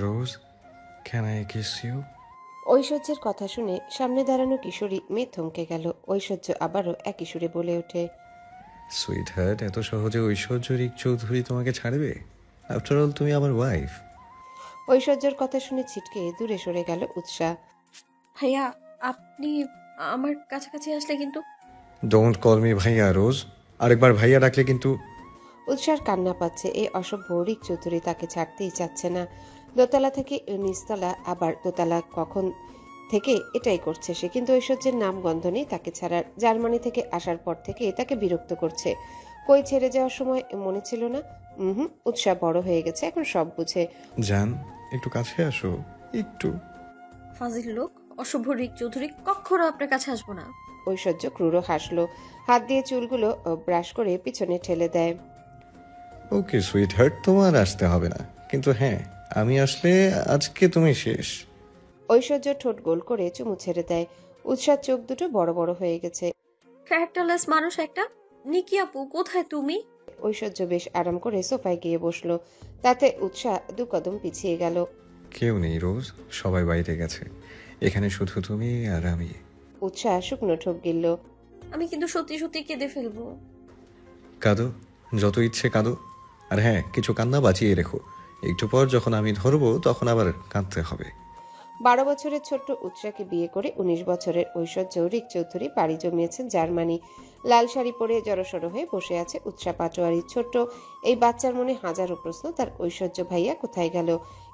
Rose, can I kiss you? ঐশ্বর্যের কথা শুনে সামনে দাঁড়ানো কিশোরী মেয়ে থমকে গেল। ঐশ্বর্য আবারও একই সুরে বলে ওঠে, সুইট হার্ট, এত সহজে ঐশ্বর্য রিক চৌধুরী তোমাকে ছাড়বে? আফটার অল তুমি আমার ওয়াইফ। ঐশ্বর্যের কথা শুনে ছিটকে দূরে সরে গেল উৎসাহ। ভাইয়া, আপনি আমার কাছাকাছি আসলে কিন্তু। ডোন্ট কল মি ভাইয়া রোজ, আরেকবার ভাইয়া ডাকলে কিন্তু। উৎসার কান্না পাচ্ছে। এই অসভ্য রিক চৌধুরী তাকে ছাড়তেই চাচ্ছে না। দোতলা থেকে নিচতলা, আবার দোতলা কখন থেকে এটাই করছে সে। কিন্তু ঐশ্বর্যের নাম গন্ধ নেই তাকে ছাড়ার। জার্মানি থেকে আসার পর থেকে তাকে বিরক্ত করছে। কই ছেড়ে যাওয়ার সময় মনে ছিল না? উৎসাহ বড় হয়ে গেছে, এখন সব বুঝে। জান, একটু কাছে আসো, একটু। ফাজিল লোক, অশুভ রিক চৌধুরী, কখনো আপনার কাছে আসবো না। ঐশ্বর্য ক্রূর হাসলো, হাত দিয়ে চুলগুলো ব্রাশ করে পিছনে ঠেলে দেয়। ওকে সুইট হার্ট, তোমার আসতে হবে না, কিন্তু হ্যাঁ, আমি আসলে আজকে তুমি শেষ। ঐশ্বর্য ঠোঁট গোল করে চুমু ছেড়ে দেয়। উৎসার চোখ দুটো বড় বড় হয়ে গেছে। ক্যারেক্টারলেস মানুষ একটা। নিকি আপু, কোথায় তুমি? ঐশ্বর্য বেশ আরাম করে সোফায় গিয়ে বসলো। তাতে উৎসাহ দু কদম পিছিয়ে গেল। কেউ নেই রোজ, সবাই বাইরে গেছে, এখানে শুধু তুমি আর আমি। উৎসাহ শুকনো ঠোক গিলল। আমি কিন্তু সত্যি সত্যি কেঁদে ফেলবো। কাঁদো, যত ইচ্ছে কাঁদো, আর হ্যাঁ, কিছু কান্না বাঁচিয়ে রেখো, একটু পর যখন আমি ধরবো তখন আবার কাঁদতে হবে। 12 বছরের ছোট্ট উৎসাকে বিয়ে করে 19 বছরের ঐশ্বর্য রিক চৌধুরী পাড়ি জমিয়েছেন জার্মানি। লাল শাড়ি পরে জড়সড় হয়ে বসে আছে উৎসাহ পাটোয়ারি। ছোট্ট এই বাচ্চার মনে হাজারো প্রশ্ন, তার ঐশ্বর্য ভাইয়া কোথায় গেল?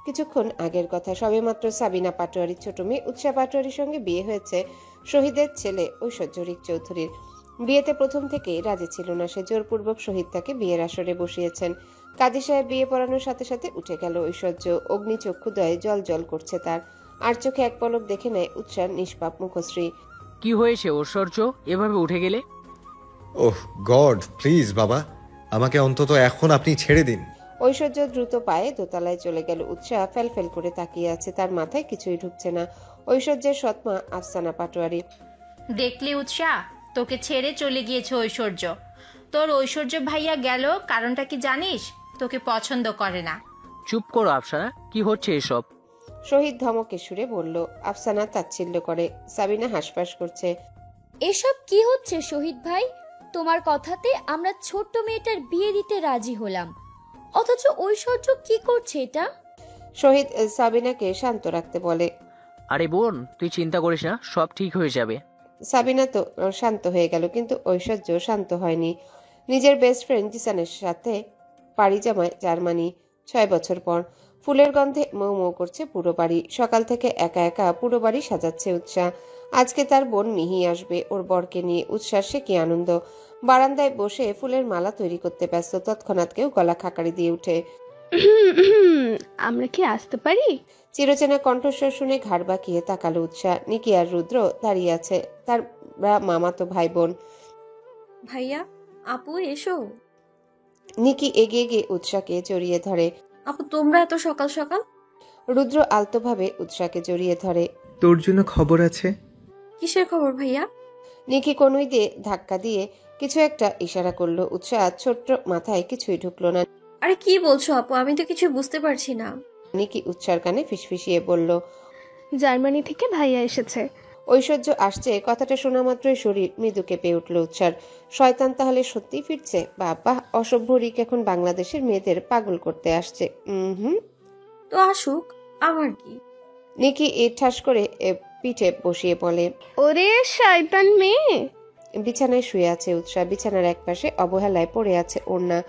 কিছুক্ষণ আগের কথা, সবেমাত্র সাবিনা পাটোয়ারির ছোট মেয়ে উৎসাহ পাটোয়ারির সঙ্গে বিয়ে হয়েছে শহীদের ছেলে ঐশ্বর্য রিক চৌধুরীর। বিয়েতে প্রথম থেকেই রাজি ছিল না সে, জোরপূর্বক শহীদ তাকে বিয়ের আসরে বসিয়েছেন। কাজী সাহেব বিয়ে পড়ানোর সাথে সাথে উঠে গেল ঐশ্বর্য। অগ্নিচক্ষুদয়ে জল জল করছে তার। আর চোখে এক পলক দেখে নেয় উৎসার নিষ্পাপ মুখশ্রী। কি হয়েছে ঐশ্বর্য, এভাবে উঠে গেলে? ওহ গড, প্লিজ বাবা, আমাকে অন্তত এখন আপনি ছেড়ে দিন। ঐশ্বর্য দ্রুত পায়ে দোতলায় চলে গেল। উৎসাহ ফেল করে তাকিয়ে আছে, তার মাথায় কিছুই ঢুকছে না। ঐশ্বর্যের সৎমা আফসানা পাটোয়ারি। দেখলি উৎসাহ, তোকে ছেড়ে চলে গিয়েছে ঐশ্বর্য। তোর ঐশ্বর্য ভাইয়া গেল কারণটা কি জানিস? তোকে পছন্দ করে না। চুপ করো আফসানা, কি হচ্ছে এসব? শহীদ ধমকে সুরে বলল। আফসানা তাচ্ছিল্য করে। সাবিনা হাসপাস করছে। এসব কি হচ্ছে শহীদ ভাই? তোমার কথাতে আমরা ছোট্ট মেয়েটার বিয়ে দিতে রাজি হলাম, অথচ ঐশ্বর্য কি করছে এটা? শহীদ সাবিনাকে শান্ত রাখতে বলে। আরে বোন, তুই চিন্তা করিস না, সব ঠিক হয়ে যাবে। সাবিনা তো শান্ত হয়ে গেল, কিন্তু ঐশ্বর্য শান্ত হয়নি। নিজের বেস্ট ফ্রেন্ড জিসানের সাথে পাড়ি জমায় জার্মানি 6 বছর পর। ফুলের গন্ধে মৌ মৌ করছে পুরো বাড়ি। সকাল থেকে একা একা পুরো বাড়ি সাজাচ্ছে উৎসাহ। আজকে তার বোন মিহি আসবে, ওর বরকে নিয়ে। উচ্ছ্বাসে কি আনন্দ! বারান্দায় বসে ফুলের মালা তৈরি করতে ব্যস্ত। তৎক্ষণাৎ কেউ গলা খাকারি দিয়ে উঠে। আমরা কি আসতে পারি? চিরচেনা কণ্ঠস্বর শুনে ঘাড় বাঁকিয়ে তাকালো উৎসাহ। নিকি আর রুদ্র দাঁড়িয়ে আছে, তার মামাতো ভাই বোন। ভাইয়া, আপু এসো। নিকি এগিয়ে গিয়ে উৎসাহকে জড়িয়ে ধরে। আপু, তোমরা এত সকাল সকাল? রুদ্র আলতোভাবে উৎসাহকে জড়িয়ে ধরে। তোর জন্য খবর আছে। কিসের খবর ভাইয়া? নিকি কনুই দিয়ে ধাক্কা দিয়ে কিছু একটা ইশারা করলো। উৎসাহ ছোট্ট মাথায় কিছুই ঢুকলো না। আরে কি বলছো আপু, আমি তো কিছু বুঝতে পারছি না। নিকি উৎসার কানে ফিসফিসিয়ে বলল, জার্মানি থেকে ভাইয়া এসেছে। ঐশ্বর্য আসছে কথাটা শোনা মাত্রই শরীর মৃদু কেঁপে উঠল উৎসার। শয়তান তাহলে সত্যিই ফিরছে? বাবা, অসভ্য রিক এখন বাংলাদেশের মেয়েদের পাগল করতে আসছে। তো আসুক, আমার কি। নিকি ঠাস করে পিঠে বসিয়ে বলে। ওরে শয়তান মেয়ে! বিছানায় শুয়ে আছে উৎসাহ। বিছানার একপাশে অবহেলায় পড়ে আছে ওড়না।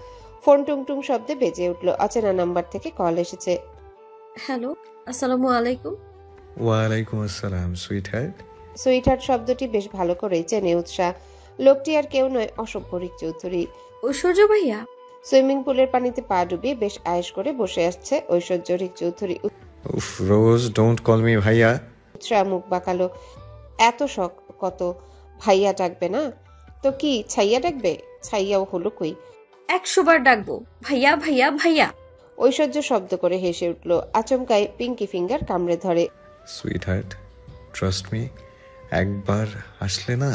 ফোন টুংটুং শব্দে বেজে উঠল। অচেনা নাম্বার থেকে কল এসেছে। হ্যালো, আসসালামু আলাইকুম। ওয়ালাইকুম আসসালাম সুইট হার্ট। সুইটহার্ট শব্দটি বেশ ভালো করেই চেনে উৎসাহ। লোকটি আর কেউ নয়, অসভ্য রিক চৌধুরী। ঐশ্বর্য ভাইয়া? সুইমিং পুলের পানিতে পা ডুবিয়ে বেশ আয়েশ করে বসে আসছে ঐশ্বর্য রিক চৌধুরী। উফ রোজ, ডোন্ট কল মি ভাইয়া। উৎসাহ মুখ বাঁকালো। এত শখ কত! ভাইয়া ডাকবে না তো কি ছাইয়া ডাকবে? ছাইয়াও হলো কই। 100 বার ডাকবো, ভাইয়া ভাইয়া ভাইয়া। ঐশ্বর্য শব্দ করে হেসে উঠল। আচমকায় পিঙ্কি ফিঙ্গার কামড়ে ধরে। সুইট হার্ট, ট্রাস্ট মি, একবার আসলে না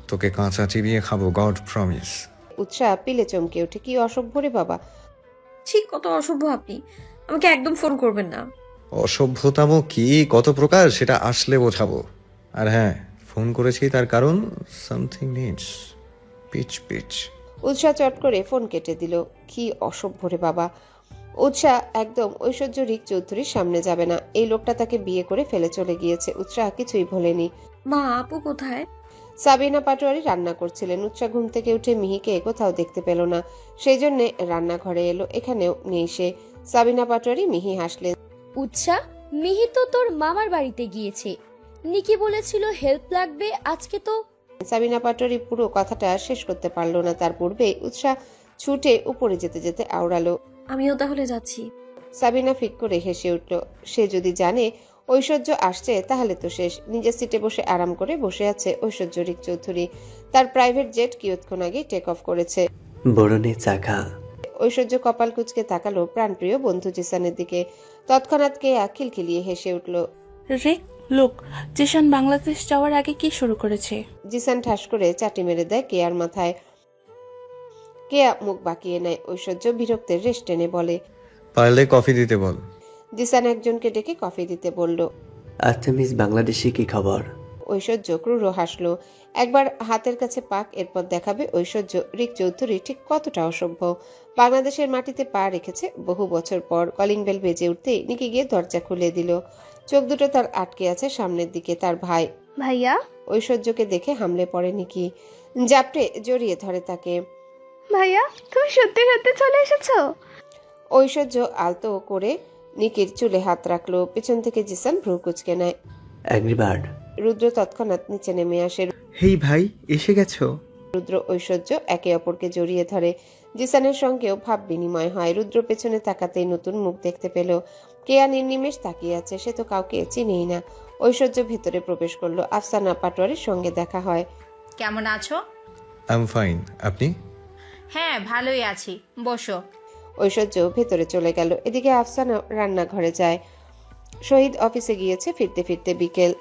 তোকে কাঁচা চিবিয়ে খাবো, গড প্রমিস। উৎসাহ পিলে চমকে ওঠে, কি অসভ্য রে বাবা। ঠিক কত অসভ্য আপনি, আমাকে একদম ফোন করবেন না। অসভ্যতাম কি কত প্রকার সেটা আসলে বোঝাবো। আর হ্যাঁ, ফোন করেছি তার কারণ সামথিং নিডস পিচ পিচ। উৎসাহ চট করে ফোন কেটে দিল। কি অসভ্য রে বাবা। উৎসাহ একদম ঐশ্বর্য রিক চৌধুরীর সামনে যাবে না। এই লোকটা তাকে বিয়ে করে ফেলে চলে গিয়েছে। উৎসাহ কিছুই ভোলেনি। মা, আপু কোথায়? সাবিনা পাটোয়ারি রান্না করছিলেন। উৎসাহ ঘুম থেকে উঠে মিহিকে কোথাও দেখতে পেল না, সেই জন্য রান্নাঘরে এলো। এখানেও নেই সে। সাবিনা পাটোয়ারি। মিহি হাসলেন। উৎসা, মিহি তো তোর মামার বাড়িতে গিয়েছে। নিকি বলেছিল হেল্প লাগবে আজকে তো। সাবিনা পাটোয়ারি পুরো কথাটা শেষ করতে পারলো না, তার পূর্বে উৎসাহ ছুটে উপরে যেতে যেতে আওড়ালো। আমিও তাহলে যাচ্ছি। সাবিনা ফিক করে হেসে উঠল। সে যদি জানে ঐশ্বর্য আসছে তাহলে তো শেষ। নিজের সিটে বসে আরাম করে বসে আছে ঐশ্বর্য রিক চৌধুরী। তার প্রাইভেট জেট কিয়ৎক্ষণ আগে টেক অফ করেছে। বরণে চাকা। ঐশ্বর্য কপাল কুঁচকে তাকালো প্রাণপ্রিয় বন্ধু জিসানের দিকে। তৎক্ষণাৎ কেয়া খিলখিলিয়ে হেসে উঠল। রেক, লোক জিসান বাংলাদেশ যাওয়ার আগে কি শুরু করেছে? জিসান ঠাস করে চাটি মেরে দেয় কেয়ার মাথায়। কেয়া মুখ বাঁকিয়ে নেয়। ঐশ্বর্য বিরক্তের রেশ টেনে বলে, পারলে কফি দিতে বল। জিসান একজনকে ডেকে কফি দিতে বলল। আচ্ছা মিস, বাংলাদেশে কি খবর? ঐশ্বর্য ক্রূর হাসলো। একবার হাতের কাছে পাক, এরপর দেখাবে ঐশ্বর্য রিক চৌধুরী ঠিক কতটা অসভ্য। বাংলাদেশের মাটিতে পা রেখেছে বহু বছর পর। কলিং বেল বেজে উঠতেই নিকি গিয়ে দরজা খুলে দিল। চোখ দুটো তার আটকে আছে সামনের দিকে। তার ভাই। ভাইয়া। ঐশ্বর্যকে দেখে হামলে পড়ে নিকি। জাপটে জড়িয়ে ধরে তাকে। ভাইয়া, তুমি সত্যি সত্যি চলে এসেছো? ঐশ্বর্য আলতো করে নিকির চুলে হাত রাখলো। পেছন থেকে জিসান ভ্রু কুচকে নেয়। Angry bird. রুদ্র তৎক্ষণাৎ নিচে নেমে আসে। হেই ভাই, এসে গেছো? রুদ্র ঐশ্বর্য একে অপরকে জড়িয়ে ধরে। জিসানের সঙ্গেও ভাব বিনিময় হয়। রুদ্র পেছনে তাকাতেই নতুন মুখ দেখতে পেল। কেয়া নির্নিমেষ তাকিয়ে আছে। সে তো কাউকে চিনেই না। ঐশ্বর্য ভেতরে প্রবেশ করলো। আফসানা পাটোয়ারির সঙ্গে দেখা হয়। কেমন আছো? আই এম ফাইন, আপনি? হ্যাঁ, ভালোই আছি, বসো। ঐশ্বর্য ভেতরে চলে গেল। এদিকে আফসানা রান্নাঘরে যায়। শহীদ অফিসে গিয়েছে ফিরতে ফিরতে বিকেল।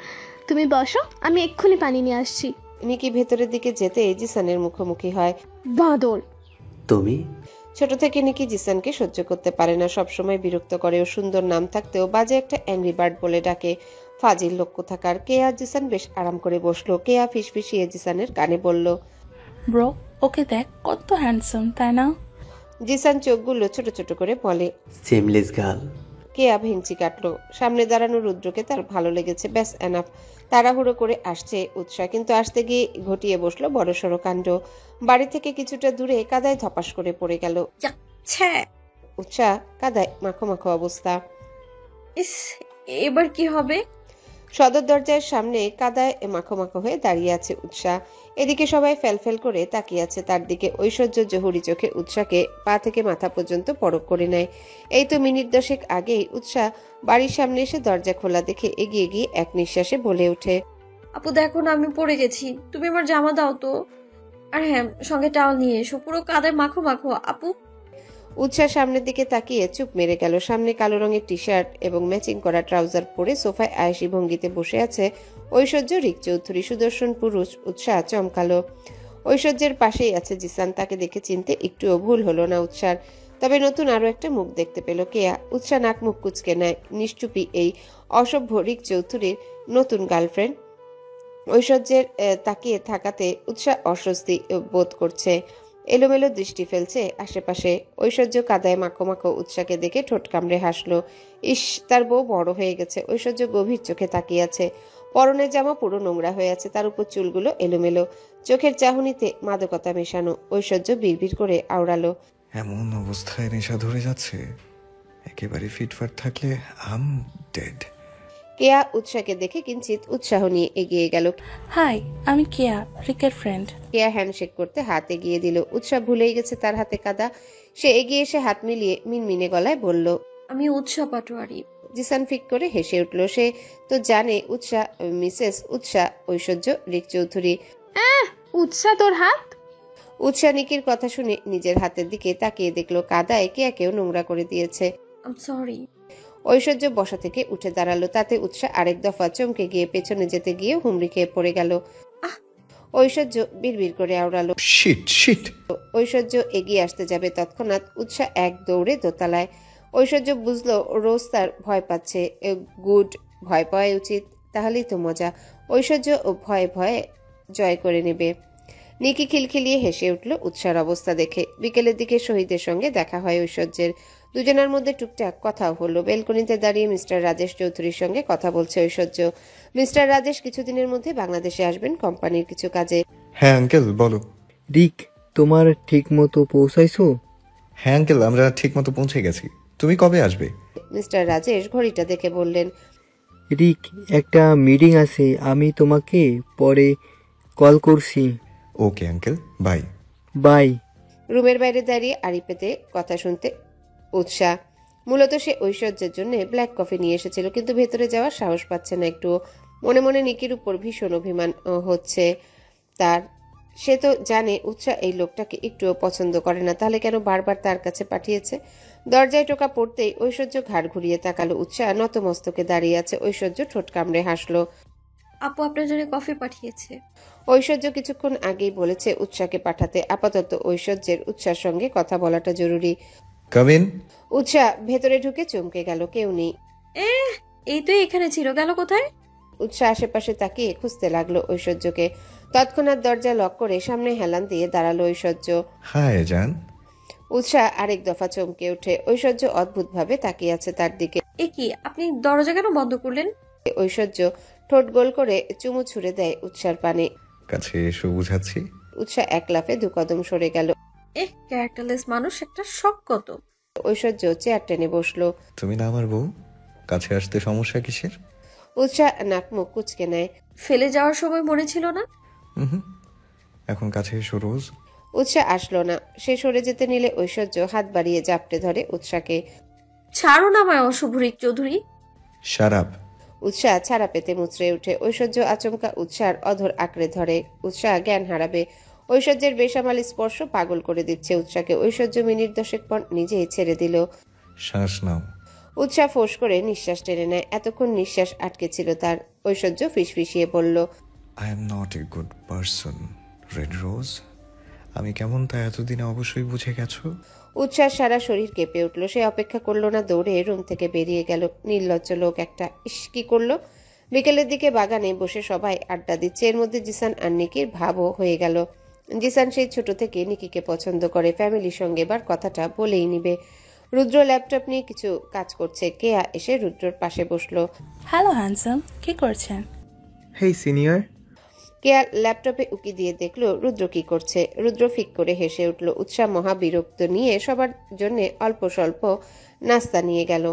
তুমি বসো, আমি এক্ষুনি পানি নিয়ে আসছি। নিকি ভেতরের দিকে যেতে জিসানের মুখোমুখি হয়। বাঁদর। তুমি? ছোট থেকে নিকি জিসানকে সহ্য করতে পারে না, সবসময় বিরক্ত করে। ও সুন্দর নাম থাকতেও বাজে একটা অ্যাংরি বার্ড বলে ডাকে। ফাজিল লোক কোথাকার। কেয়া জিসান বেশ আরাম করে বসলো। কেয়া ফিসফিসিয়ে জিসানের কানে বলল, ব্রো, ওকে দেখ কত হ্যান্ডসাম, তাই না? জিসান চোখগুলো ছোট ছোট করে বলে। Seamless girl. কেয়া ভেঙচি কাটলো। সামনে দাঁড়ানো রুদ্রকে তার ভালো লেগেছে, ব্যাস এনাফ। তাড়াহুড়ো করে আসছে উৎসাহ, কিন্তু আসতে গিয়ে ঘটিয়ে বসলো বড়সড় কাণ্ড। বাড়ি থেকে কিছুটা দূরে কাদায় ধপাস করে পড়ে গেল। ছ্যা, উৎসাহ কাদায় মাখো মাখো অবস্থা। ইস, এবার কি হবে? সদর দরজার সামনে কাদায় মাখো মাখো হয়ে দাঁড়িয়ে আছে উৎসাহ। এদিকে সবাই ফেলফেল করে তাকিয়ে আছে তার দিকে। ঐশ্বর্য জহুরি চোখে উৎসাহকে পা থেকে মাথা পর্যন্ত পরখ করে নেয়। এই তো মিনিট দশেক আগেই উৎসাহ বাড়ির সামনে এসে দরজা খোলা দেখে এগিয়ে গিয়ে এক নিঃশ্বাসে বলে ওঠে, আপু দেখো না, আমি পড়ে গেছি, তুমি আমার জামা দাও তো। আর হ্যাঁ, সঙ্গে টাওয়াল নিয়ে এসো, পুরো কাদায় মাখো মাখো। আপু। উৎসাহ সামনের দিকে তাকিয়ে চুপ মেরে গেল। সামনে কালো রঙের টি শার্ট এবং ম্যাচিং করা ট্রাউজার পরে সোফায় আয়েশি ভঙ্গিতে বসে আছে ঐশ্বর্য রিক চৌধুরী। সুদর্শন পুরুষ। উৎসাহ চমকালো। ঐশ্বর্যের পাশেই আছে জিসান। তাকে দেখে চিনতে একটুও ভুল হলো না উৎসার। তবে নতুন আরো একটা মুখ দেখতে পেল কেয়া। উৎসাহ নাক মুখ কুচকে নেয়। নিশ্চুপি এই অসভ্য রিক চৌধুরীর নতুন গার্লফ্রেন্ড। ঐশ্বর্যের তাকিয়ে থাকাতে উৎসাহ অস্বস্তি বোধ করছে। এলোমেলো দৃষ্টি ফেলছে আশেপাশে। ঐশ্বর্য কাদায় মাখো মাখো উৎসাহকে দেখে ঠোঁট কামড়ে হাসলো। ইস, তার বউ বড় হয়ে গেছে। ঐশ্বর্য গভীর চোখে তাকিয়ে আছে। পরনের জামা পুরো নোংরা হয়ে আছে, তার উপর চুলগুলো এলোমেলো। চোখের চাহনিতে মাদকতা মেশানো। ঐশ্বর্য বিড়বিড় করে আওড়ালো, এমন অবস্থায় নেশা ধরে যাচ্ছে, একেবারে ফিটফাট থাকলে আম ডেড। কেয়া উৎসাহকে দেখে কিঞ্চিত উৎসাহ নিয়ে এগিয়ে গেল। হাই, আমি কেয়া, রিকের ফ্রেন্ড। কেয়া হ্যান্ডশেক করতে হাত এগিয়ে দিল। উৎসাহ ভুলেই গেছে তার হাতে কাদা। সে এগিয়ে এসে হাত মিলিয়ে মিনমিনে গলায় বলল, আমি উৎসাহ পাটোয়ারি। জিসান ফিক করে হেসে উঠল। সে তো জানে উৎসাহ মিসেস উৎসাহ ঐশ্বর্য রিক চৌধুরী। উৎসাহ তোর হাত। উৎসাহ নিকির কথা শুনে নিজের হাতের দিকে তাকিয়ে দেখলো কাদায় কেয়াকেও নোংরা করে দিয়েছে। আম সরি। ঐশ্বর্য বসা থেকে উঠে দাঁড়ালো। তাতে উৎসাহ আরেক দফা চমকে গিয়ে পেছনে যেতে গিয়ে হুমড়ি খেয়ে পড়ে গেল। ঐশ্বর্য বিড়বিড় করে আওড়ালো। Shit shit. ঐশ্বর্য এগিয়ে আসতে যাবে, তৎক্ষণাৎ উৎসাহ এক দৌড়ে দোতলায়। ঐশ্বর্য বুঝলো রোজ তার ভয় পাচ্ছে। গুড, ভয় পাওয়া উচিত, তাহলেই তো মজা। ঐশ্বর্য ভয়ে ভয়ে জয় করে নেবে। নিকি খিলখিলিয়ে হেসে উঠল উৎসার অবস্থা দেখে। বিকেলের দিকে শহীদের সঙ্গে দেখা হয় ঐশ্বর্যের। দুজনের মধ্যে টুকটাক কথাও হলো। বেলকনিতে দাঁড়িয়ে মিস্টার রাজেশ চৌধুরীর সঙ্গে কথা বলছে ঐশ্বর্য। মিস্টার রাজেশ কিছুদিনের মধ্যে বাংলাদেশে আসবেন কোম্পানির কিছু কাজে। হ্যাঁ আঙ্কেল, বলো। রিক, তোমার ঠিক মতো পৌঁছাইছো? হ্যাঁ আঙ্কেল, আমরা ঠিক মতো পৌঁছে গেছি। তুমি কবে আসবে? মিস্টার রাজেশ ঘড়িটা দেখে বললেন। রিক, একটা মিটিং আছে, আমি তোমাকে পরে কল করছি। Okay uncle, bye. বাই। রুমের বাইরে দাঁড়িয়ে আড়ি পেতে কথা শুনতে উৎসাহ। মূলত সে ঐশ্বর্যের জন্য ব্ল্যাক কফি নিয়ে এসেছিল, কিন্তু ভেতরে যাওয়ার সাহস পাচ্ছে না একটুও। মনে মনে নিকির উপর ভীষণ অভিমান হচ্ছে তার। সে তো জানে উৎসাহ এই লোকটাকে একটুও পছন্দ করে না, তাহলে কেন বারবার তার কাছে পাঠিয়েছে? দরজায় টোকা পড়তেই ঐশ্বর্য ঘাড় ঘুরিয়ে তাকালো। উৎসাহ নতমস্তকে দাঁড়িয়ে আছে। ঐশ্বর্য ঠোঁট কামড়ে হাসলো। আপু আপনার জন্য কফি পাঠিয়েছে। ঐশ্বর্য কিছুক্ষণ আগেই বলেছে উৎসাহকে পাঠাতে। আপাতত ঐশ্বর্যের উৎসার সঙ্গে কথা বলাটা জরুরি। Come in. উৎসাহ ভেতরে ঢুকে চমকে গেল, কেউ নেই। এই তো এখানে ছিল, গেল কোথায়? উৎসাহ আশেপাশে তাকিয়ে খুঁজতে লাগলো ঐশ্বর্যকে। তৎক্ষণাৎ দরজা লক করে সামনে হেলান দিয়ে দাঁড়ালো ঐশ্বর্য। হাই জান। উৎসাহ আরেক দফা চমকে ওঠে। ঐশ্বর্য অদ্ভুতভাবে তাকিয়ে আছে তার দিকে। এ কি, আপনি দরজা কেন বন্ধ করলেন? ঐশ্বর্য ঠোঁট গোল করে চুমু ছুড়ে দেয় উৎসার পানে। কাছে এসো বুঝাচ্ছি। উৎসাহ এক লাফে 2 কদম সরে গেল। ক্যারেক্টারলেস মানুষ একটা, শখ কত। ঐশ্বর্য চেয়ার টেনে বসলো। তুমি না আমার বউ, কাছে আসতে সমস্যা কিসের? উৎসাহ নাক মুখ কুচকে নেয়। ফেলে যাওয়ার সময় মনে ছিল না? এখন কাছে এসো রোজ। উৎসাহ আসলো না। সে সরে যেতে নিলে ঐশ্বর্য হাত বাড়িয়ে জাপটে ধরে উৎসাহকে। ছাড়ো না আমায় অশুভ রিক চৌধুরী। শারাপ। উৎসাহ ছাড়া পেতে মুচড়ে ওঠে। ঐশ্বর্য আচমকা উৎসার অধর আঁকড়ে ধরে। উৎসাহ জ্ঞান হারাবে। ঐশ্বর্যের বেসামাল স্পর্শ পাগল করে দিচ্ছে উৎসাহকে। ঐশ্বর্য মিনিট 10 পর নিজেই ছেড়ে দিল। শ্বাস নাও। উৎসাহ ফোঁস করে নিঃশ্বাস টেনে নেয়। এতক্ষণ নিঃশ্বাস আটকে ছিল তার। ঐশ্বর্য ফিসফিসিয়ে বলল, I am not a good person red rose. আমি কেমন তা এতদিনে অবশ্যই বুঝে গেছো। উৎসাহ সারা শরীর কেঁপে উঠল। সে অপেক্ষা করলো না, দৌড়ে রুম থেকে বেরিয়ে গেল। নির্লজ্জ লোক একটা। ইস, কি করলো? বিকেলের দিকে বাগানে বসে সবাই আড্ডা দিচ্ছে। এর মধ্যে জিসান আর নিকির ভাবও হয়ে গেল। জিসান সেই ছোট থেকে নিকিকে পছন্দ করে। ফ্যামিলির সঙ্গে এবার কথাটা বলেই নিবে। রুদ্র ল্যাপটপ নিয়ে কিছু কাজ করছে। কেয়া এসে রুদ্রর পাশে বসলো। হ্যালো হ্যান্ডসাম, কি করছেন? হেই সিনিয়র। কেয়া ল্যাপটপে উকি দিয়ে দেখলো রুদ্র কি করছে। রুদ্র ফিক করে হেসে উঠল। উৎসাহ মহা বিরক্ত নিয়ে সবার জন্য অল্প স্বল্প নাস্তা নিয়ে গেল।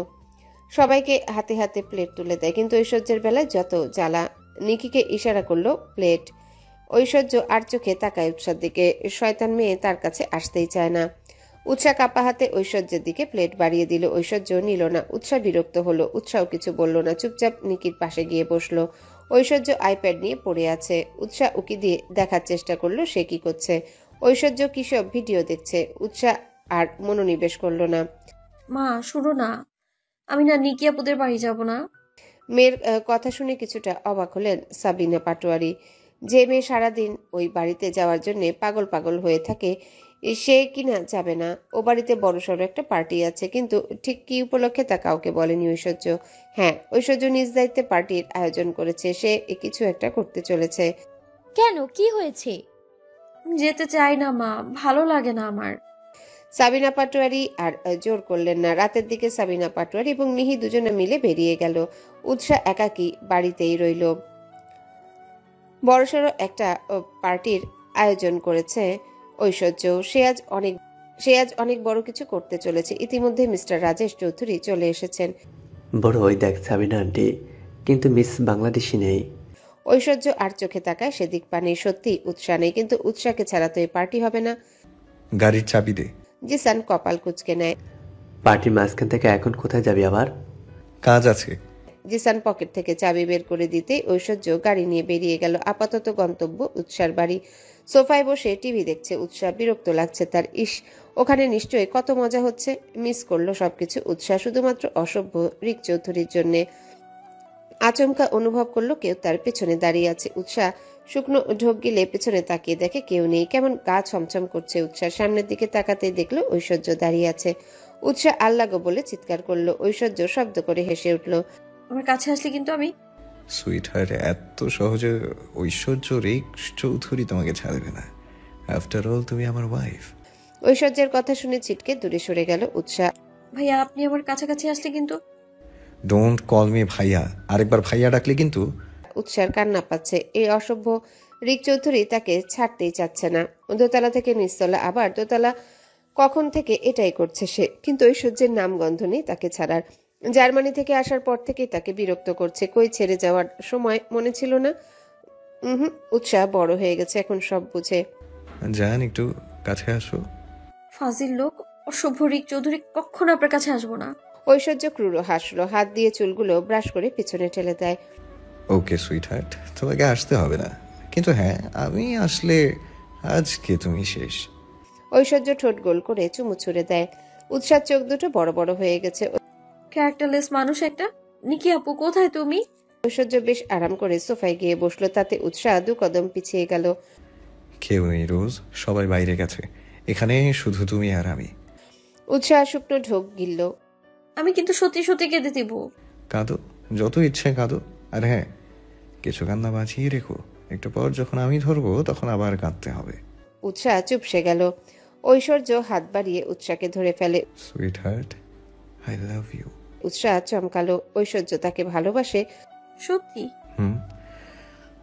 সবাইকে হাতে হাতে প্লেট তুলে দেয়, কিন্তু ঐশ্বর্যের বেলায় যত জ্বালা। নিকিকে ইশারা করলো প্লেট। ঐশ্বর্য আর চোখে তাকায় উৎসার দিকে। শয়তান মেয়ে তার কাছে আসতেই চায় না। উৎসাহ কাপা হাতে ঐশ্বর্যের দিকে প্লেট বাড়িয়ে দিল। ঐশ্বর্য নিল না। উৎসাহ বিরক্ত হলো। উৎসাহ কিছু বলল না, চুপচাপ নিকির পাশে গিয়ে বসলো। ঐশ্বর্য আইপ্যাড নিয়ে পড়ে আছে। উৎসাহ উকি দিয়ে দেখার চেষ্টা করলো সে কি করছে। ঐশ্বর্য কিসব ভিডিও দেখছে। উৎসাহ আর মনোনিবেশ করলো না। মা শুনো না, আমি না নিকি আপুদের বাড়ি যাব না। মেয়ের কথা শুনে কিছুটা অবাক হলেন সাবিনা পাটোয়ারি। যে মেয়ে সারাদিন ওই বাড়িতে যাওয়ার জন্য পাগল পাগল হয়ে থাকে, সে কিনা যাবে না? ও বাড়িতে বড়সড় একটা পার্টি আছে, কিন্তু ঠিক কি উপলক্ষে তা কাউকে বলেনি ঐশ্বর্য। হ্যাঁ, ঐশ্বর্য নিজ দায়িত্বে পার্টির আয়োজন করেছে। সে কিছু একটা করতে চলেছে। কেন, কি হয়েছে? যেতে চাই না মা, ভালো লাগে না আমার। সাবিনা পাটোয়ারি আর জোর করলেন না। রাতের দিকে সাবিনা পাটোয়ারি এবং মিহি দুজনে মিলে বেরিয়ে গেল। উৎসাহ একাকী বাড়িতেই রইল। বড়সড় একটা পার্টির আয়োজন করেছে ঐশ্বর্য। সে আজ অনেক বড় কিছু করতে চলেছে। ইতিমধ্যে মিস্টার রাজেশ চৌধুরী চলে এসেছেন। বড় ওই দেখ সাবিনা আন্টি, কিন্তু মিস বাংলাদেশি নেই। ঐশ্বর্য আর চোখে তাকায় সেদিক পানে। সত্যি উৎসাহ নেই, কিন্তু উৎসাহকে ছাড়া তো এই পার্টি হবে না। গাড়ির চাবি দে। জিসান কপাল কুঁচকে নেয়। পার্টির মাঝখান থেকে এখন কোথায় যাবি আবার? কাজ আছে। জিসান পকেট থেকে চাবি বের করে দিতে ঐশ্বর্য গাড়ি নিয়ে বেরিয়ে গেল। আপাতত গন্তব্য উৎসার বাড়ি। সোফায় বসে টিভি দেখছে উৎসাহ। বিরক্ত লাগছে তার। ইস, ওখানে নিশ্চয়ই কত মজা হচ্ছে। মিস করলো সবকিছু উৎসাহ, শুধুমাত্র অসভ্য রিক চৌধুরীর জন্য। আচমকা অনুভব করলো কেউ তার পেছনে দাঁড়িয়ে আছে। উৎসাহ শুকনো ঢোক গিলে পেছনে তাকিয়ে দেখে কেউ নেই। কেমন গা ছমছম করছে উৎসার। সামনের দিকে তাকাতেই দেখলো ঐশ্বর্য দাঁড়িয়ে আছে। উৎসা আল্লাগো বলে চিৎকার করলো। ঐশ্বর্য শব্দ করে হেসে উঠল। আমার কাছে আসলে কিন্তু আমি সুইট হার্ট, এত সহজে ঐশ্বর্য রিক চৌধুরী তোমাকে ছাড়বে না। আফটার অল তুমি আমার ওয়াইফ। ঐশ্বর্যের কথা শুনে ছিটকে দূরে সরে গেল উৎসা। ভাইয়া আপনি আমার কাছাকাছি আসলে কিন্তু ডোন্ট কল মি ভাইয়া, আরেকবার ভাইয়া ডাকলে কিন্তু। উৎসার কান্না পাচ্ছে। এই অসভ্য রিক চৌধুরী তাকে ছাড়তেই চাচ্ছে না। দোতলা থেকে নিচতলা, আবার দোতলা। কখন থেকে এটাই করছে সে, কিন্তু ঐশ্বর্যের নাম গন্ধ নেই তাকে ছাড়ার। জার্মানি থেকে আসার পর থেকেই তাকে বিরক্ত করছে। কই ছেড়ে যাওয়ার সময় মনে ছিল না? উৎসাহ বড় হয়ে গেছে, এখন সব বুঝে। জান একটু কাছে আসো। ফাজিল লোক, অসভ্য রিক চৌধুরী, কখনো আপনার কাছে আসবো না। ঐশ্বর্য ক্রূর হাসলো, হাত দিয়ে চুলগুলো ব্রাশ করে পিছনে ঠেলে দেয়। ওকে সুইট হার্ট, তোমাকে আসতে হবে না, কিন্তু হ্যাঁ আমি আসলে আজকে তুমি শেষ। ঐশ্বর্য ঠোঁট গোল করে চুমু ছুড়ে দেয়। উৎসার চোখ দুটো বড় বড় হয়ে গেছে। ক্যারেক্টারলেস মানুষ একটা। নিকি আপু কোথায় তুমি? ঐশ্বর্য বেশ আরাম করে সোফায় গিয়ে বসলো, তাতে উৎসাহ 2 কদম পিছিয়ে গেল। কেউ নেই রোজ, সবাই বাইরে গেছে, এখানে শুধু তুমি আর আমি। উৎসাহ শুকনো ঢোক গিলল। আমি কিন্তু সত্যি সত্যি কেঁদে দিব। কাঁদো, যত ইচ্ছে কাঁদো, আর হ্যাঁ কিছু কান্না বাঁচিয়ে রেখো, একটু পর যখন আমি ধরবো তখন আবার কাঁদতে হবে। উৎসাহ চুপসে গেল। ঐশ্বর্য হাত বাড়িয়ে উৎসাহকে ধরে ফেলে। Sweetheart, I love you. Utsah চমকালো। ঐশ্বর্য তাকে ভালোবাসে। সত্যি?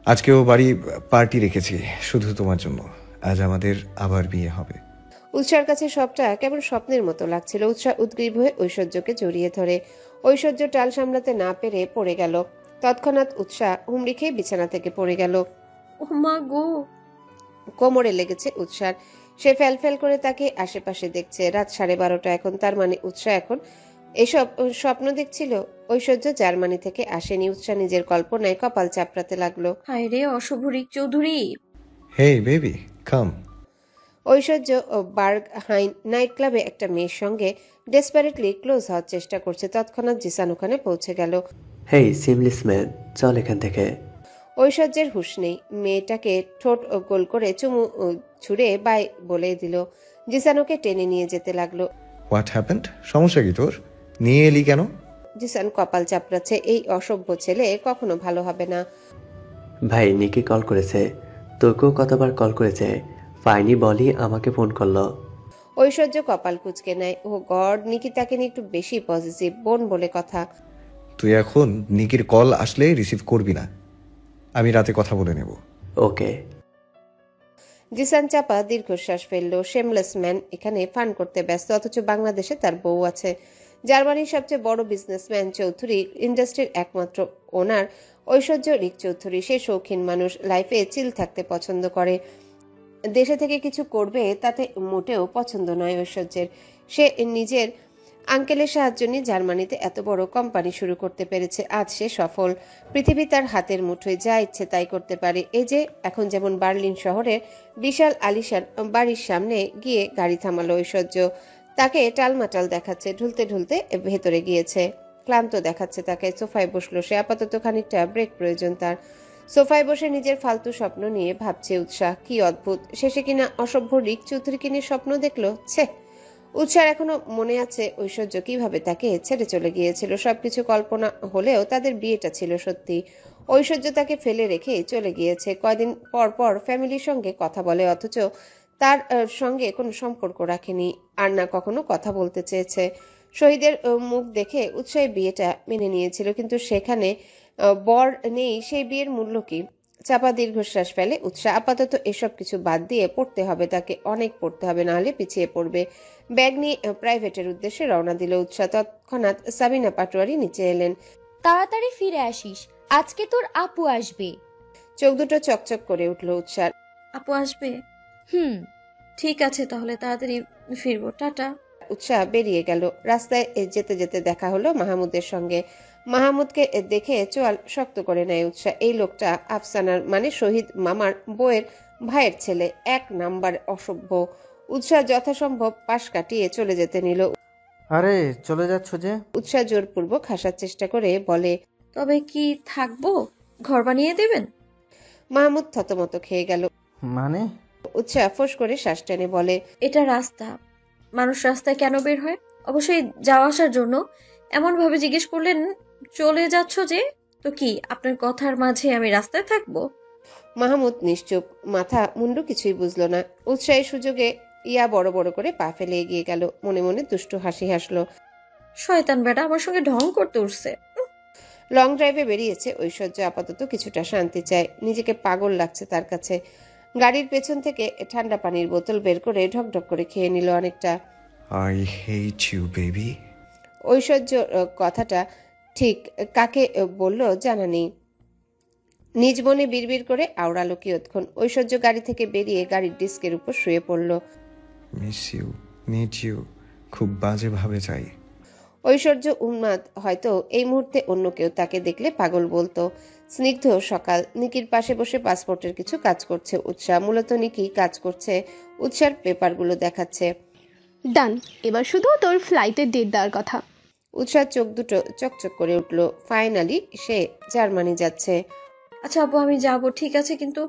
আজকেও বাড়ি পার্টি রেখেছি শুধু তোমার জন্য, আজ আমাদের আবার বিয়ে হবে। উৎসার কাছে সবটা কেমন স্বপ্নের মতো লাগছিল। উৎসাহ উদ্গ্রীব হয়ে ঐশ্বর্যকে জড়িয়ে ধরে। ঐশ্বর্য টাল সামলাতে না পেরে পড়ে গেল। তৎক্ষণাৎ উৎসাহ হুমড়ি খেয়ে বিছানা থেকে পড়ে গেল। ও মা গো! কোমরে লেগেছে উৎসার। সে ফেল করে তাকে আশেপাশে দেখছে। রাত 12:30 এখন। তার মানে উৎসাহ এখন এসব স্বপ্ন দেখছিল। ঐশ্বর্য জার্মানি থেকে আসেনি। উৎসাহ নিজের কল্পনায় কপাল চাপড়াতে লাগলো। হায় রে অসভ্য রিক চৌধুরী! হেই বেবি কাম। ঐশ্বর্য বার্গ হাইন নাইট ক্লাবে একটা মেয়ের সঙ্গে ডেসপারেটলি ক্লোজ হওয়ার চেষ্টা করছে। তৎক্ষণাৎ জিসান ওখানে পৌঁছে গেল। হেই সিমলিস ম্যান, চল এখান থেকে। ঐশ্বর্যের হুঁশ নেই। মেয়েটাকে ঠোঁট গোল করে চুমু ছুড়ে বাই বলে দিল। জিসান ওকে টেনে নিয়ে যেতে লাগলো। What happened? সমস্যা কি তোর? নিয়ে এলি কেন? জিসান কপাল চাপড়াচ্ছে। এই অসভ্য ছেলে কখনো ভালো হবে না। ভাই নিকি কল করেছে, তোকেও কতবার কল করেছে, ফাইনি বলি আমাকে ফোন করলো। ঐশ্বর্য কপাল কুঁচকে নেয়। ও গড, নিকি তাকে নিয়ে একটু বেশি পজিটিভ। বোন বলে কথা। তুই এখন নিকির কল আসলে রিসিভ করবি না, আমি রাতে কথা বলে নেব। ওকে। জিসান চাপা দীর্ঘশ্বাস ফেললো। শেমলেস ম্যান এখানে ফান করতে ব্যস্ত, অথচ বাংলাদেশে তার বউ আছে। জার্মানির সবচেয়ে বড় বিজনেসম্যান চৌধুরী ইন্ডাস্ট্রির একমাত্র ওনার ঐশ্বর্য রিক চৌধুরী। সে শৌখিন মানুষ, লাইফে চিল থাকতে পছন্দ করে। দেশে থেকে কিছু করবে তাতে মোটেও পছন্দ নয় ঐশ্বর্যের। সে নিজের আঙ্কেলের সাহায্য নিয়ে জার্মানিতে এত বড় কোম্পানি শুরু করতে পেরেছে। আজ সে সফল। পৃথিবী তার হাতের মুঠোয়, যা ইচ্ছে তাই করতে পারে। এই যে এখন যেমন বার্লিন শহরের বিশাল আলিশান বাড়ির সামনে গিয়ে গাড়ি থামালো ঐশ্বর্য। তাকে টালমাটাল দেখাচ্ছে। ঢুলতে ঢুলতে ভেতরে গিয়েছে। ক্লান্ত দেখাচ্ছে তাকে। সোফায় বসলো সে। আপাতত খানিকটা ব্রেক প্রয়োজন তার। সোফায় বসে নিজের ফালতু স্বপ্ন নিয়ে ভাবছে উৎসাহ। কি অদ্ভুত, শেষে কিনা অসভ্য রিক চৌধুরীকে নিয়ে স্বপ্ন দেখলো। ছে, উৎসার এখনো মনে আছে ঐশ্বর্য কিভাবে তাকে ছেড়ে চলে গিয়েছিল। সবকিছু কল্পনা হলেও তাদের বিয়েটা ছিল সত্যি। ঐশ্বর্য তাকে ফেলে রেখে চলে গিয়েছে। কয়দিন পর পর ফ্যামিলির সঙ্গে কথা বলে, অথচ তার সঙ্গে কোনো সম্পর্ক রাখেনি, আর না কখনো কথা বলতে চেয়েছে। শহীদের মুখ দেখে উৎসাহী বিয়েটা মেনে নিয়েছিল, কিন্তু সেখানে বর নেই। সেই বিয়ের মূল্য কি? চাপা দীর্ঘশ্বাস ফেলে উৎসাহ। আপাতত এসব কিছু বাদ দিয়ে পড়তে হবে তাকে, অনেক পড়তে হবে, নাহলে পিছিয়ে পড়বে। ব্যাগ নিয়ে প্রাইভেটের উদ্দেশ্যে রওনা দিল উৎসাহ। তৎক্ষণাৎ সাবিনা পাটোয়ারি নিচে এলেন। তাড়াতাড়ি ফিরে আসিস, আজকে তোর আপু আসবে। চোখ দুটো চকচক করে উঠল উৎসাহ। আপু আসবে? ঠিক আছে, তাহলে তাড়াতাড়ি ফিরবো, টাটা। উৎসাহ বেরিয়ে গেল। রাস্তায় যেতে যেতে দেখা হলো মাহমুদের সঙ্গে। মাহমুদকে দেখে চোয়াল শক্ত করে নেয় উৎসাহ। এই লোকটা আফসানার মানে শহীদ মামার বউয়ের ভাইয়ের ছেলে, 1 নাম্বার অসভ্য। উৎসাহ যথাসম্ভব পাশ কাটিয়ে চলে যেতে নিল। আরে চলে যাচ্ছ যে? উৎসাহ জোরপূর্বক হাসার চেষ্টা করে বলে, তবে কি থাকবো? ঘর বানিয়ে দেবেন? মাহমুদ থতমত খেয়ে গেল। মানে? উৎসাহ ফোঁস করে শ্বাস টেনে বলে, এটা রাস্তা। মানুষ রাস্তায় কেন বের হয়? অবশ্যই যাওয়া আসার জন্য। এমন ভাবে জিজ্ঞেস করলেন চলে যাচ্ছ যে, তো কি আপনার কথার মাঝে আমি রাস্তায় থাকবো? মাহমুদ নিশ্চুপ, মাথা মুন্ডু কিছুই বুঝলো না। উৎসাহের সুযোগে ইয়া বড় বড় করে পা ফেলে এগিয়ে গেল। মনে মনে দুষ্টু হাসি হাসলো। শয়তান বেটা আমার সঙ্গে ঢং করতে উঠছে। লং ড্রাইভে বেরিয়েছে ঐশ্বর্য আপাতত কিছুটা শান্তি চায়। নিজেকে পাগল লাগছে তার কাছে। গাড়ির পেছন থেকে ঠান্ডা পানির বোতল বের করে ঢকঢক করে খেয়ে নিল অনেকটা। I hate you baby. Aishwarya কথাটা ঠিক কাকে বলল জানা নেই। নিজ মনে বিড়বিড় করে আওড়ালো কিয়ৎক্ষণ। ঐশ্বর্য গাড়ি থেকে বেরিয়ে গাড়ির ডিস্কের উপর শুয়ে পড়ল। মিস ইউ, নিড ইউ, খুব বাজেভাবে চাই। ঐশ্বর্য উন্মাদ। হয়তো এই মুহূর্তে অন্য কেউ তাকে দেখলে পাগল বলতো। স্নিগ্ধ সকাল। নিকির পাশে বসে পাসপোর্টের কিছু কাজ করছে উৎসাহ। মূলত নিকি কাজ করছে, উৎসার পেপারগুলো দেখাচ্ছে। ডান, এবার শুধু তোর ফ্লাইটের ডেট দেওয়ার কথা। উৎসার চোখ দুটো চকচক করে উঠল। ফাইনালি সে জার্মানি যাচ্ছে। আচ্ছা আপু আমি যাব, ঠিক আছে, কিন্তু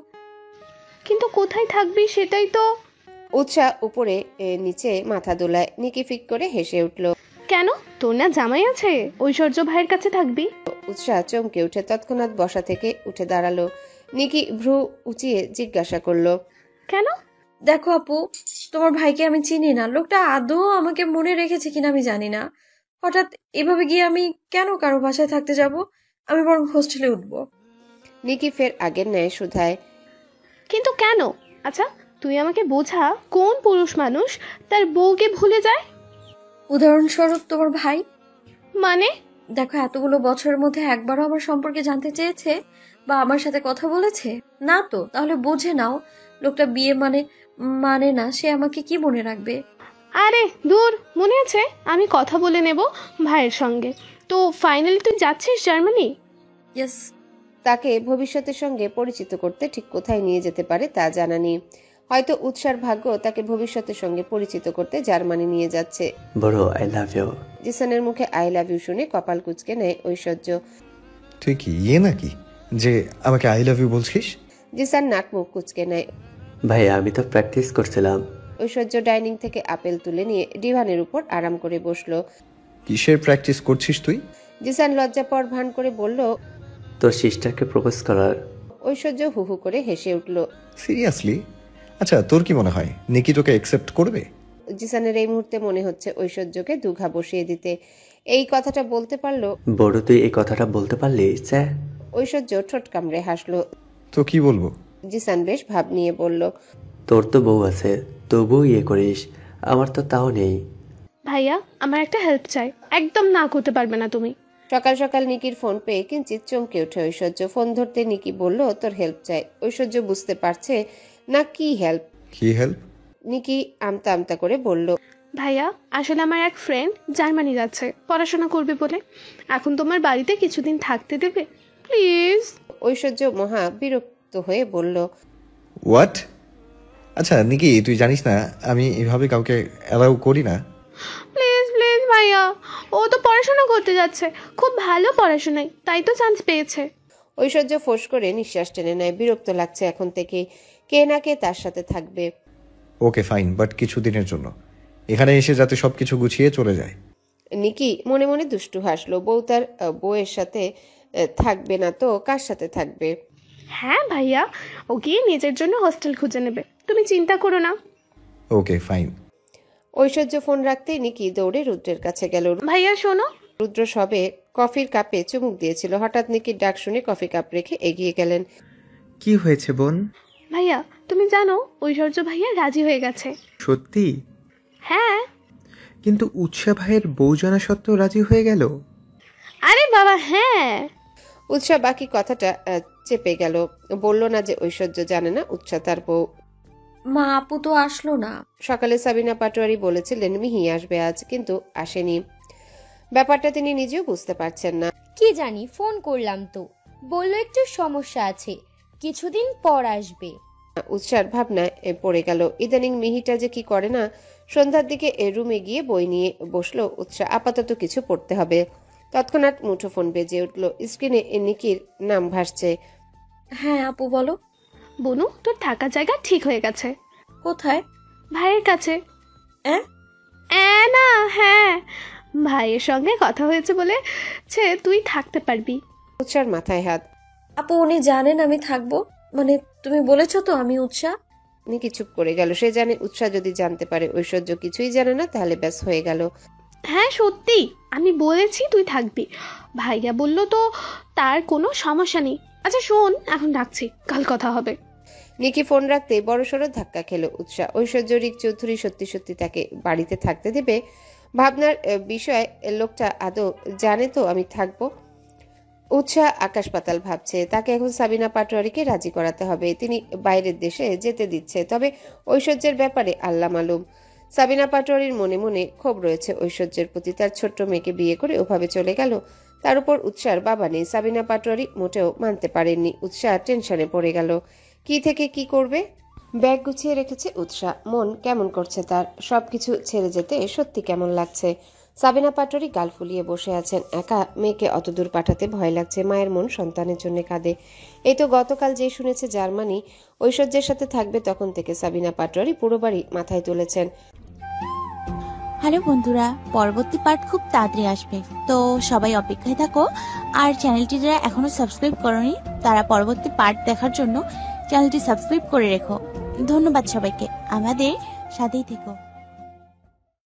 কিন্তু কোথায় থাকবি সেটাই তো। উৎসাহ উপরে নিচে মাথা দোলায়। নিকি ফিক করে হেসে উঠল। কেন, তোর না জামাই আছে? ঐশ্বর্য ভাইয়ের কাছে থাকবি? উৎসাহ চমকে উঠে তৎক্ষণাৎ বসা থেকে উঠে দাঁড়ালো। নিকি ভ্রু উঁচিয়ে জিজ্ঞাসা করলো, কেন? দেখো আপু, তোমার ভাইকে আমি চিনি না। লোকটা আদৌ আমাকে মনে রেখেছে কিনা আমি জানি না। হঠাৎ এভাবে গিয়ে আমি কেন কারো বাসায় থাকতে যাব? আমি বরং হোস্টেলে উঠবো। নিকি ফের আগের ন্যায় শুধায়, কিন্তু কেন? আচ্ছা তুই আমাকে বোঝা, কোন পুরুষ মানুষ তার বউকে ভুলে যায়? উদাহরণস্বরূপ তোমার ভাই। মানে? দেখো এতগুলো বছরের মধ্যে একবারও আমার সম্পর্কে জানতে চেয়েছে বা আমার সাথে কথা বলেছে না? তো তাহলে বুঝে নাও লোকটা বিয়ে মানে না সে আমাকে কি মনে রাখবে। আরে দূর, মনে আছে আমি কথা বলে নেব ভাইয়ের সঙ্গে। তো ফাইনালি তুই যাচ্ছিস জার্মানি? ইয়েস। তাকে ভবিষ্যতের সঙ্গে পরিচিত করতে ঠিক কোথায় নিয়ে যেতে পারে তা জানা নেই। হয়তো উৎসার ভাগ্য তাকে ভবিষ্যতের সঙ্গে পরিচিত করতে জার্মানি নিয়ে যাচ্ছে। বড় আই লাভ ইউ। জিসানের মুখে আই লাভ ইউ শুনে কপাল কুঁচকে নেয় ঐশ্বর্য। তুই কি ইয়ে নাকি যে আমাকে আই লাভ ইউ বলছিস? জিসান নাক মুখ কুঁচকে নেয়। ভাই আমি তো প্র্যাকটিস করছিলাম। ঐশ্বর্য ডাইনিং থেকে আপেল তুলে নিয়ে ডিভানের উপর আরাম করে বসলো। কিসের প্র্যাকটিস করছিস তুই? জিসান লজ্জাপর ভান করে বলল, তোর সিস্টারকে প্রপোজ করার। ঐশ্বর্য হু হু করে হেসে উঠল। সিরিয়াসলি? আচ্ছা তোর কি মনে হয় নিকি তোকে অ্যাকসেপ্ট করবে? জিসানের এই মুহূর্তে মনে হচ্ছে ঐশ্বর্যকে দুঘা বসিয়ে দিতে। এই কথাটা বলতে পারলো। বড় তুই এই কথাটা বলতে পারলি? ঐশ্বর্য ঠোঁট কামড়ে হাসলো। তো কি বলবো? জিসান বেশ ভাব নিয়ে বলল, তোর তো বউ আছে, তবুও ইয়ে করিস, আমার তো তাও নেই। ভাইয়া আমার একটা হেল্প চাই, একদম না করতে পারবে না তুমি? সকাল সকাল নিকির ফোন পেয়ে কিঞ্চিত চমকে ওঠে ঐশ্বর্য। ফোন ধরতে নিকি বলল, তোর হেল্প চাই। ঐশ্বর্য বুঝতে পারছে না কি হেল্প। কি হেল্প? নিকি আমতা আমতা করে বলল, ভাইয়া আসলে আমার এক ফ্রেন্ড জার্মানি যাচ্ছে পড়াশোনা করবে বলে। এখন তোমার বাড়িতে কিছুদিন থাকতে দেবে প্লিজ? ঐশ্বর্য মহা বিরক্ত হয়ে বলল, হোয়াট? আচ্ছা নিকি তুই জানিস না আমি এভাবে কাউকে অ্যালাউ করি না। প্লিজ প্লিজ ভাইয়া, ও তো পড়াশোনা করতে যাচ্ছে, খুব ভালো পড়াশোনায়, তাই তো চান্স পেয়েছে। ঐশ্বর্য ফোঁস করে নিঃশ্বাস টেনে নেয়। বিরক্ত লাগছে এখন থেকে। কে না কে তার সাথে থাকবে। ওকে ফাইন, বাট কিছুদিনের জন্য এখানে এসে যাতে সবকিছু গুছিয়ে চলে যায়। নিকি মনে মনে দুষ্টু হাসলো। বউ তার বউয়ের সাথে থাকবে না তো কার সাথে থাকবে? হ্যাঁ ভাইয়া, ও গিয়ে নিজের জন্য হোস্টেল খুঁজে নেবে, তুমি চিন্তা করো না। Okay fine. ঐশ্বর্য ফোন রাখতেই নিকি দৌড়ে রুদ্রের কাছে গেল। ভাইয়া শোনো। রুদ্র সবে কফির কাপে চুমুক দিয়েছিল। হঠাৎ নিকির ডাক শুনে কফি কাপ রেখে এগিয়ে গেলেন। কি হয়েছে বোন? ভাইয়া তুমি জানো ঐশ্বর্য ভাইয়া রাজি হয়ে গেছে। সত্যি? হ্যাঁ। কিন্তু উৎসা ভাইয়ের বউ জানা সত্ত্বেও রাজি হয়ে গেল? আরে বাবা হ্যাঁ। উৎসা বাকি কথাটা চেপে গেল। বলল না যে ঐশ্বর্য জানে না উৎসা তার বউ। মা আপু তো আসলো না। সকালে সাবিনা পাটোয়ারি বলেছিলেন মিহি আসবে আজ, কিন্তু আসেনি। ব্যাপারটা তিনি নিজেও বুঝতে পারছেন না। কি জানি, ফোন করলাম তো বললো একটু সমস্যা আছে, কিছুদিন পর আসবে। উৎসার ভাবনায় পড়ে গেল। ইদানিং মিহিটা যে কি করে না। সন্ধ্যার দিকে রুমে গিয়ে বই নিয়ে বসলো উৎসা। আপাতত কিছু পড়তে হবে। তৎক্ষণাৎ মুঠোফোন বেজে উঠল। স্ক্রিনে নিকির নাম ভাসছে। হ্যাঁ আপু বলো। বনু, তোর থাকার জায়গা ঠিক হয়ে গেছে। কোথায়? ভাইয়ের কাছে। না, হ্যাঁ, ভাইয়ের সঙ্গে কথা হয়েছে বলে তুই থাকতে পারবি। উৎসার মাথায় হাত। আপু, উনি জানেন আমি থাকবো? মানে তুমি বলেছো তো আমি উৎসা? নিকি চুপ করে গেল। সে জানে উৎসা যদি জানতে পারে ঐশ্বর্য কিছুই জানে না, তাহলে ব্যাস হয়ে গেল। হ্যাঁ সত্যি, আমি বলেছি তুই থাকবি। ভাইয়া বললো তো তার কোনো সমস্যা নেই। আচ্ছা শোন, এখন রাখছি, কাল কথা হবে। নিকি ফোন রাখতে বড়সড় ধাক্কা খেলো উৎসা। ঐশ্বর্য রিক চৌধুরী সত্যি সত্যি তাকে বাড়িতে থাকতে দেবে? ভাবনার বিষয়, লোকটা আদৌ জানে তো আমি থাকবো? উৎসা আকাশ পাতাল ভাবছে। তাকে এখন সাবিনা পাটোয়ারিকে রাজি করাতে হবে। তিনি বাইরের দেশে যেতে দিচ্ছে, তবে ঐশ্বর্যের ব্যাপারে আল্লাহ মালুম। সাবিনা পাটোয়ারির মনে মনে ক্ষোভ রয়েছে ঐশ্বর্যের প্রতি। তার ছোট্ট মেয়েকে বিয়ে করে ওভাবে চলে গেল। তার উপর উৎসার বাবা নেই। সাবিনা পাটোয়ারি মোটেও মানতে পারেননি। উৎসা টেনশনে পড়ে গেল। কি থেকে কি করবে? ব্যাগ গুছিয়ে রেখেছে উৎসা। মন কেমন করছে তার। সবকিছু ছেড়ে যেতে সত্যি কেমন লাগছে। সাবিনা পাটোয়ারি গাল ফুলিয়ে বসে আছেন একা। মেয়েকে অতদূর পাঠাতে ভয় লাগছে। মায়ের মন সন্তানের জন্য কাঁদে। এই তো গতকাল যে শুনেছে জার্মানি ঐশ্বর্যের সাথে থাকবে, তখন থেকে সাবিনা পাটোয়ারি পুরো বাড়ি মাথায় তুলেছেন। হ্যালো বন্ধুরা, পরবর্তী পার্ট খুব তাড়াতাড়ি আসবে, তো সবাই অপেক্ষায় থাকো। আর চ্যানেলটি যারা এখনো সাবস্ক্রাইব করোনি, তারা পরবর্তী পার্ট দেখার জন্য চ্যানেলটি সাবস্ক্রাইব করে রেখো। ধন্যবাদ সবাইকে, আমাদের সাথেই থেকো।